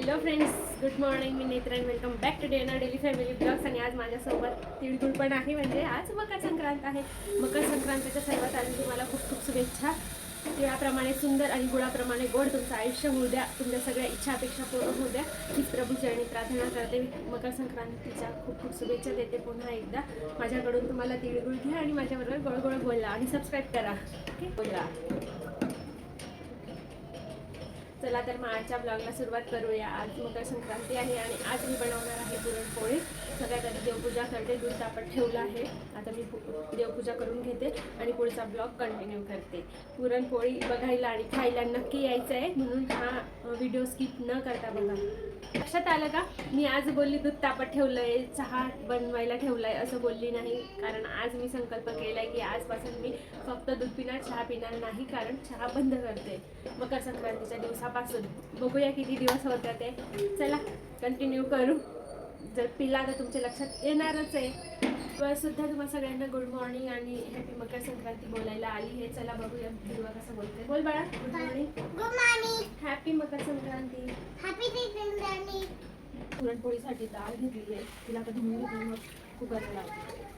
Hello friends, good morning. मी Netra and welcome back to डे ना डेली फॅमिली ब्लॉग्स. आणि आज माझ्यासोबत तिळगुळ पण आहे, म्हणजे आज मकर संक्रांत आहे. मकर संक्रांतीच्या सर्वात आधी तुम्हाला खूप खूप शुभेच्छा. तिळाप्रमाणे सुंदर आणि गुळाप्रमाणे गोड तुमचं आयुष्य होऊ द्या. तुमच्या सगळ्या इच्छा अपेक्षा पूर्ण होऊ द्या हीच प्रभूचरणी प्रार्थना करते. मकर संक्रांतीच्या खूप खूप शुभेच्छा देते पुन्हा एकदा. माझ्याकडून तुम्हाला तिळगुळ घ्या आणि माझ्याबरोबर गोळ गोळ बोला आणि सबस्क्राईब करा. ओके, बोला. चला तर मग आजच्या ब्लॉगला सुरुवात करूया. आज मकर संक्रांती आहे आणि आज मी बनवणार आहे पुरणपोळी. सगळ्यात आधी देवपूजा करते. दूध तापत ठेवलं आहे. आता मी देवपूजा करून घेते आणि पुढचा ब्लॉग कंटिन्यू करते. पुरणपोळी बघायला आणि खायला नक्की यायचं आहे, म्हणून हा व्हिडिओ स्किप न करता बघा. लक्षात आलं का? मी आज बोलली दूध तापत ठेवलं आहे, चहा बनवायला ठेवला आहे असं बोलली नाही. कारण आज मी संकल्प केला आहे की आजपासून मी फक्त दूध पिणार, चहा पिणार नाही. कारण चहा बंद करते मकर संक्रांतीच्या दिवसापासून. बघूया किती दिवस होत्या ते. चला कंटिन्यू करू. जर पिला तर तुमच्या लक्षात येणारच आहे. सुद्धा तुम्हाला सगळ्यांना गुड मॉर्निंग आणि हॅपी मकर संक्रांती बोलायला आली आहे. चला बघूया दिवा कसं बोलते. बोल बाळा. Good morning. Good morning. Happy Makar Sankranti. Happy Sankranti. पुरणपोळीसाठी डाळ घेतलेली आहे, तिला आता धुवून घेऊन मग कुकरला लावते.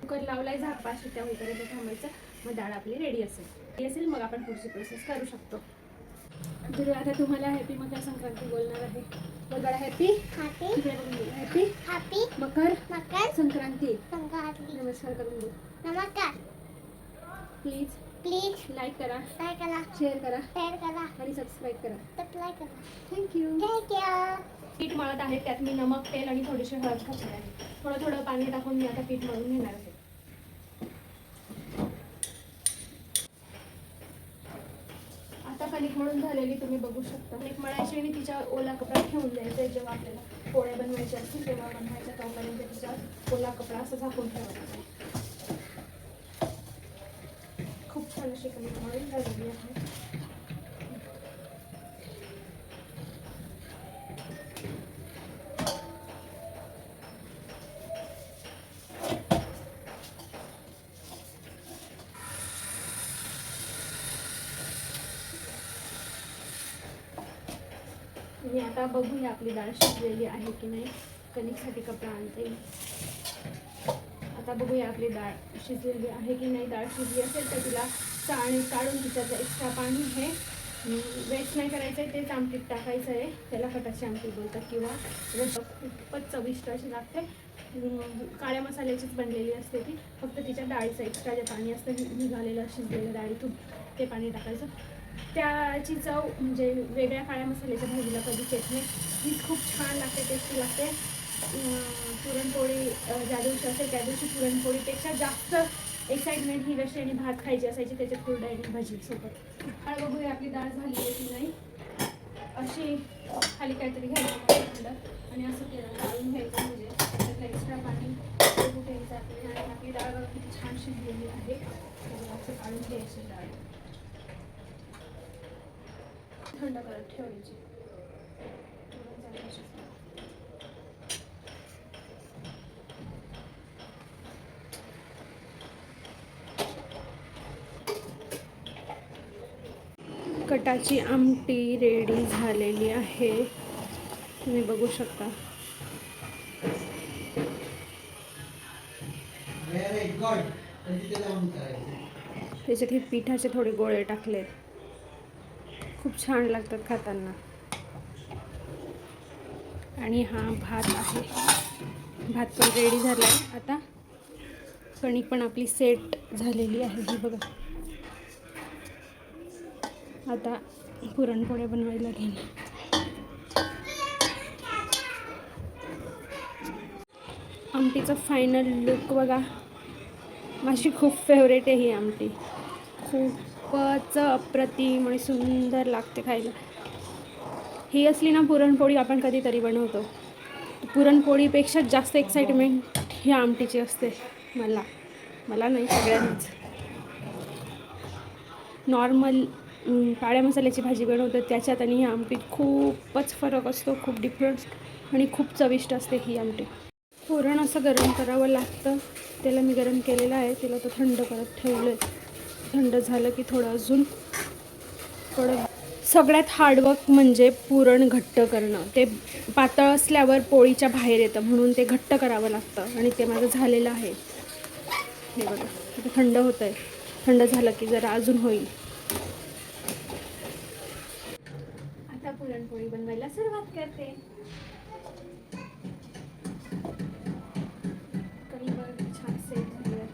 कुकर लावलाय, झाक 5 शिट्ट्या होईपर्यंत थांबायचं. मग डाळ आपली रेडी असेल मग आपण पुढची प्रोसेस करू शकतो. तर आता तुम्हाला हॅपी मकर संक्रांती बोलणार आहे. बोला हॅपी हॅपी हॅपी मकर मकर संक्रांती. संक्रांती. नमस्कार करून दे. नमस्कार. प्लीज लाईक करा, शेअर करा करा आणि सबस्क्राईब करा. थँक्यू. पीठ मळत आहे. त्यात मी नमक, तेल आणि थोडीशी हळद घातली आहे. थोडं थोडं पाणी टाकून मी आता पीठ मळून घेणार आहे. आता कणिक मळून झालेली तुम्ही बघू शकता. कणिक मळायची आणि तिच्यावर ओला कपडा ठेवून द्यायचा. जेव्हा आपल्याला पोळ्या बनवायच्या असतील तेव्हा बनवायच्या, तोपर्यंत तिच्यावर ओला कपडा असं झाकून ठेवायचा. खूप छान अशी कणिक मळून झालेली आहे. आणि आता बघूया आपली डाळ शिजलेली आहे की नाही. कणिकसाठी कपडा आणते. आता बघूया आपली डाळ शिजलेली आहे की नाही. डाळ शिजली असेल तर तिला चाळणी काढून तिच्याचं एक्स्ट्रा पाणी हे वेस्ट नाही करायचं आहे, तेच आमटीत टाकायचं आहे. त्याला कटाची आमटी बोलतात किंवा खूपच चविष्ट अशी लागते. काळ्या मसाल्याचीच बनलेली असते ती. फक्त तिच्या डाळीचं एक्स्ट्रा जे पाणी असतं निघालेलं शिजलेलं डाळीतून ते पाणी टाकायचं. त्याची चव म्हणजे वेगळ्या काळ्या मसाल्याच्या भाजीला कधीच येत नाही. हीच खूप छान लागते, टेस्टी लागते. पुरणपोळी ज्या दिवशी असेल त्या दिवशी पुरणपोळीपेक्षा जास्त एक्साइटमेंट ही रशी आणि भात खायची असायची, त्याच्यात कुरडा आणि भाजीसोबत. डाळ बघूया आपली डाळ झाली आहे की नाही. अशी खाली काहीतरी घ्यायचं आणि असं केलं गाळून घ्यायचं, म्हणजे त्यातलं एक्स्ट्रा पाणी कुठे जात नाही. आणि आपली डाळ बघा किती छान शिजलेली आहे. असं काढून घ्यायची डाळ, थंड करत ठेवायची. कटाची आमटी रेडी झालेली आहे, तुम्ही बघू शकता. त्याच्यात हे पिठाचे थोडे गोळे टाकलेत, खूप छान लागतात खाताना. आणि हा भात आहे, भात पण रेडी झाला आहे. आता कणिक पण आपली सेट झालेली आहे ही बघा. आता पुरणपोळ्या बनवायला घेणे. आमटीचा फायनल लुक बघा. माझी खूप फेवरेट आहे ही आमटी. खूपच अप्रतिम आणि सुंदर लागते खायला. ही असली ना पुरणपोळी आपण कधीतरी बनवतो, पुरणपोळीपेक्षा जास्त एक्साइटमेंट ही आमटीची असते. मला नाही, सगळ्यांनाच. नॉर्मल काळ्या मसाल्याची भाजी बनवतात त्याच्यात आणि ह्या आमटीत खूपच फरक असतो, खूप डिफरन्स, आणि खूप चविष्ट असते ही आमटी. पुरण असं गरम करावं लागतं. त्याला मी गरम केलेलं आहे, त्याला तर थंड करत ठेवलं आहे. थंड झालं की थोडं अजून सगळ्यात हार्डवर्क म्हणजे पुरण घट्ट करणं. ते पातळ असल्यावर पोळीच्या बाहेर येतं, म्हणून ते घट्ट करावं लागतं आणि ते माझं झालेलं आहे. हे बघा आता थंड होतं आहे. थंड झालं की जरा अजून होईल. आता पुरणपोळी बनवायला सुरुवात करते. कणिक छान सेट झाली आहे.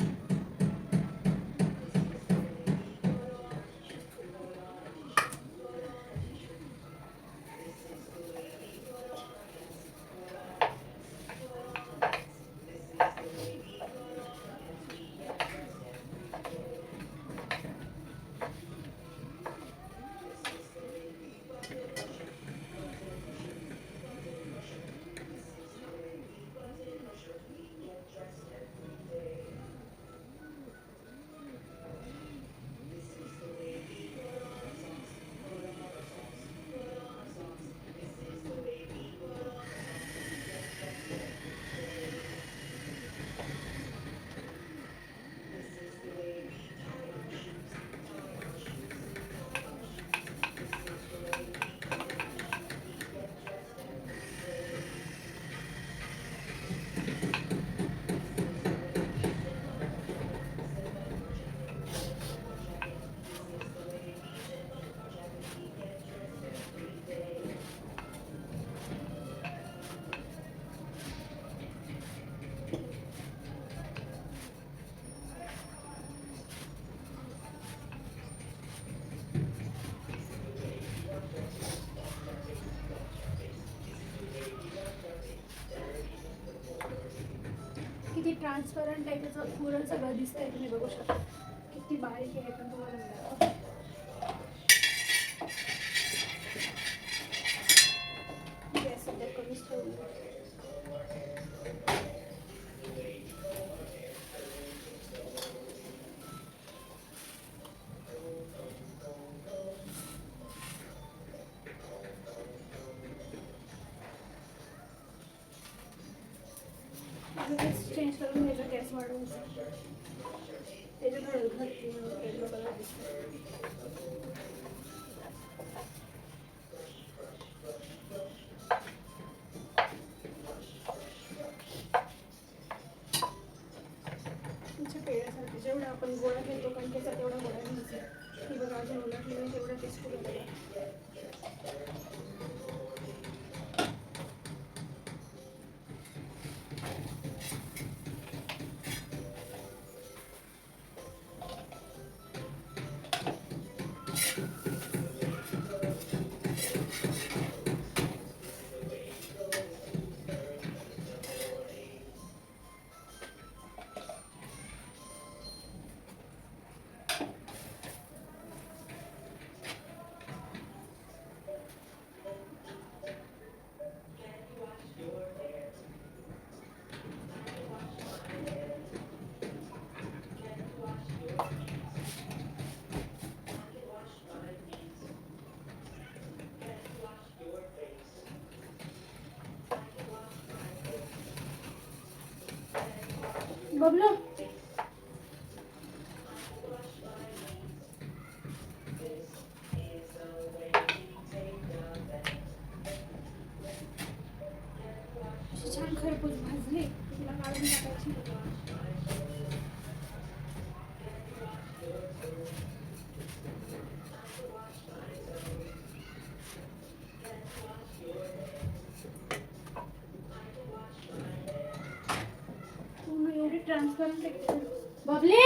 किती ट्रान्सपरंट आहे त्याचं पुरण सगळं दिसतंय, तुम्ही बघू शकता किती बारीक आहे पण तुम्हाला मिळालं. गॅस सध्या कमीच ठेवलं. चेंज करून घ्यायचा, गॅस वाढवून त्याच्यात हळद घातली म्हणून येलो कलर दिसतो. तुमच्या पेढ्यासाठी जेवढा आपण गोळा घेतो कणकेचा तेवढा गोळा घ्यायचा. ही बघा अजून उलटली नाही तेवढा टेस्ट केलेला. बबलू छान खरपूस भाजली, तिला काढून टाकायची. पूर्ण एवढी ट्रान्सपरंट बबले.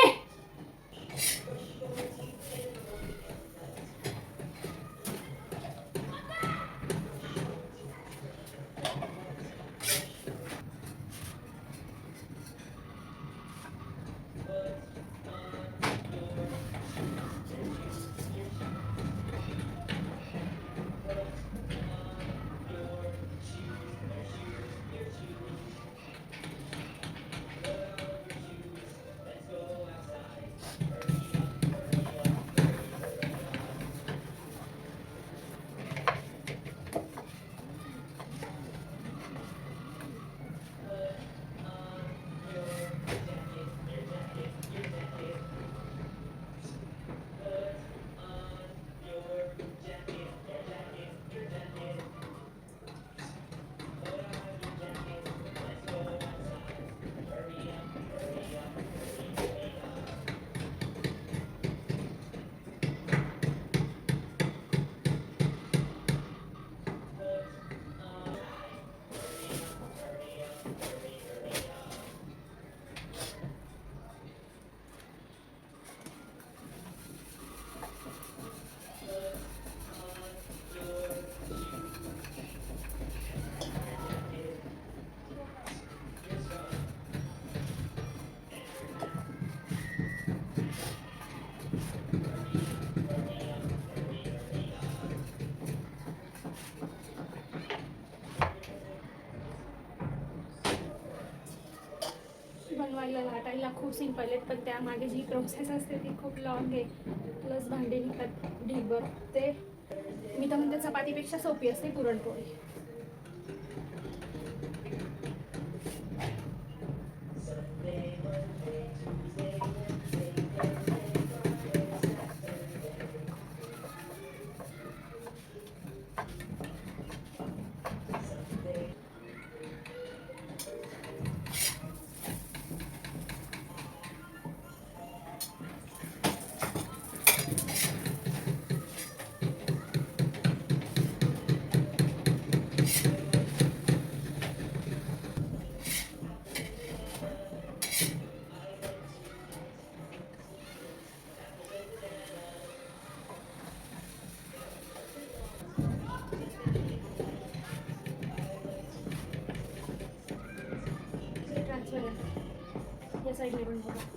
बनवायला लाटायला खूप सिंपल आहेत, पण त्यामागे जी प्रोसेस असते ती खूप लॉंग आहे. प्लस भांडे निघतात ढीगभर. ते मी तर म्हणते चपातीपेक्षा सोपी असते पुरणपोळी. ट्रान्सफर या साईडने पण बघा.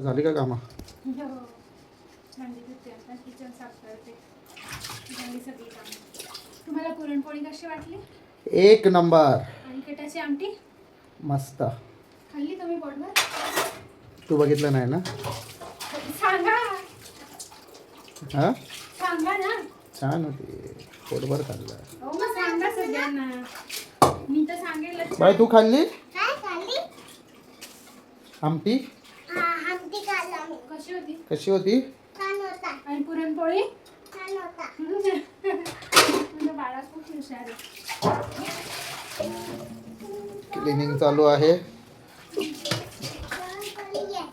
झाली का कामं? भांडी धुते आता, किचन साफ करते, झाली सगळी कामं. तुम्हाला पुरणपोळी कशी वाटली? एक नंबर. आणि कटाची आमटी मस्त. खाल्ली तुम्ही पोटभर? तू बघितलं नाही ना? सांगा हा सांगा ना. छान होती, पोटभर खाल्लं. हो मग सांगा सगळ्यांना. मी तर सांगेलच. बाय तू खाल्ली काय खाल्ली? आमटी? आमटी खाल्ली आम्ही. कशी होती? कशी होती? छान होता. आणि पुरणपोळी? छान होता. तुझं बाळा खूप हुशार आहे. क्लिनिंग चालू आहे. पुरणपोळी आहे.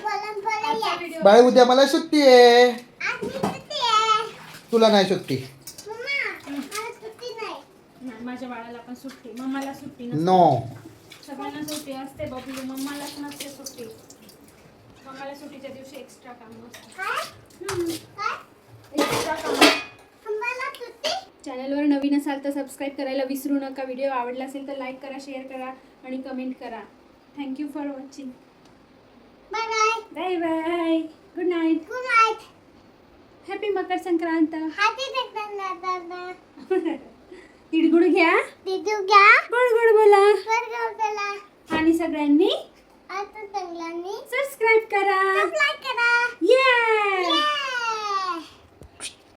पुरणपोळी आजचा आहे. व्हिडिओ बाय उद्या मला सुट्टी आहे. आज मी सुट्टी आहे. तुला नाही सुट्टी? मम्मा, आज सुट्टी नाही. नाही, माझ्या बाळाला पण सुट्टी, मम्माला सुट्टी नसते. नो. सगळ्यांना सुट्टी असते बबलू, मम्मालाच नसते सुट्टी. मम्माला सुट्टीच्या दिवशी एक्स्ट्रा काम असतं. काय? काय? एक्स्ट्रा काम. आम्हाला सुट्टी? चॅनलवर नवीन असाल तर सबस्क्राईब करायला विसरू नका. व्हिडिओ आवडला असेल तर लाईक करा, शेअर करा आणि कमेंट करा. Thank you for watching. Bye bye. Bye bye. Good night. Good night. Happy Makar Sankrant. Happy Sankrant. तिळगुळ घ्या, दीदू घ्या. गोड गोड बोला वर गाव त्याला. आणि सगळ्यांनी